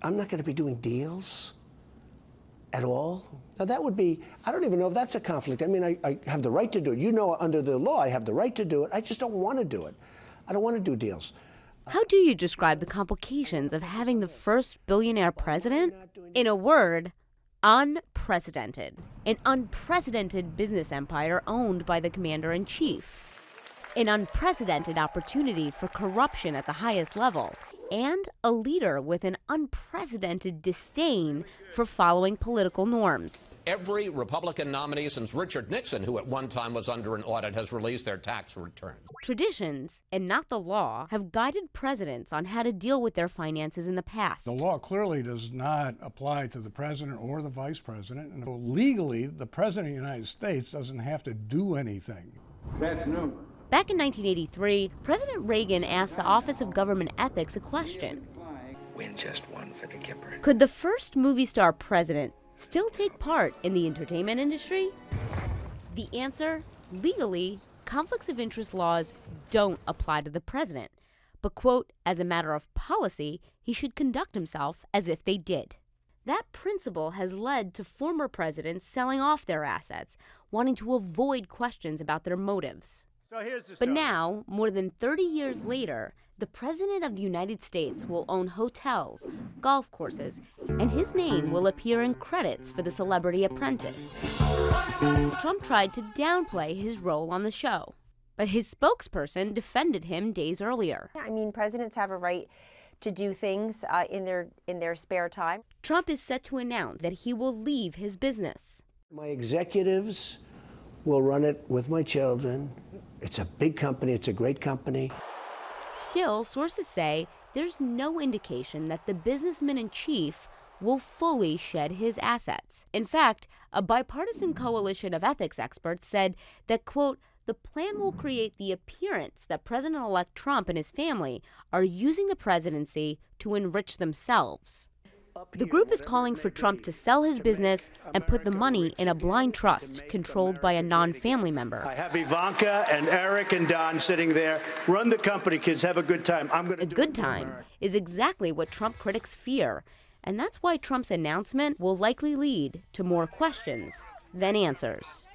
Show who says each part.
Speaker 1: I'm not going to be doing deals at all. Now that would be, I don't even know if that's a conflict. I mean, I have the right to do it. You know, under the law, I have the right to do it. I just don't want to do it. I don't want to do deals.
Speaker 2: How do you describe the complications of having the first billionaire president? In a word, unprecedented. An unprecedented business empire owned by the commander-in-chief. An unprecedented opportunity for corruption at the highest level. And a leader with an unprecedented disdain for following political norms.
Speaker 3: Every Republican nominee since Richard Nixon, who at one time was under an audit, has released their tax returns.
Speaker 2: Traditions, and not the law, have guided presidents on how to deal with their finances in the past.
Speaker 4: The law clearly does not apply to the president or the vice president. And legally, the president of the United States doesn't have to do anything.
Speaker 2: Back in 1983, President Reagan asked the Office of Government Ethics a question.
Speaker 5: Win just one for the Kipper.
Speaker 2: Could the first movie star president still take part in the entertainment industry? The answer, legally, conflicts of interest laws don't apply to the president. But, quote, as a matter of policy, he should conduct himself as if they did. That principle has led to former presidents selling off their assets, wanting to avoid questions about their motives. But now, more than 30 years later, the President of the United States will own hotels, golf courses, and his name will appear in credits for The Celebrity Apprentice. Trump tried to downplay his role on the show, but his spokesperson defended him days earlier.
Speaker 6: I mean, presidents have a right to do things in their spare time.
Speaker 2: Trump is set to announce that he will leave his business.
Speaker 1: My executives will run it with my children. It's a big company. It's a great company.
Speaker 2: Still, sources say there's no indication that the businessman-in-chief will fully shed his assets. In fact, a bipartisan coalition of ethics experts said that, quote, the plan will create the appearance that President-elect Trump and his family are using the presidency to enrich themselves. The group is calling for Trump to sell his business and put the money in a blind trust controlled by a non-family member.
Speaker 7: I have Ivanka and Eric and Don sitting there. Run the company, kids. Have a good time.
Speaker 2: A good time is exactly what Trump critics fear. And that's why Trump's announcement will likely lead to more questions than answers.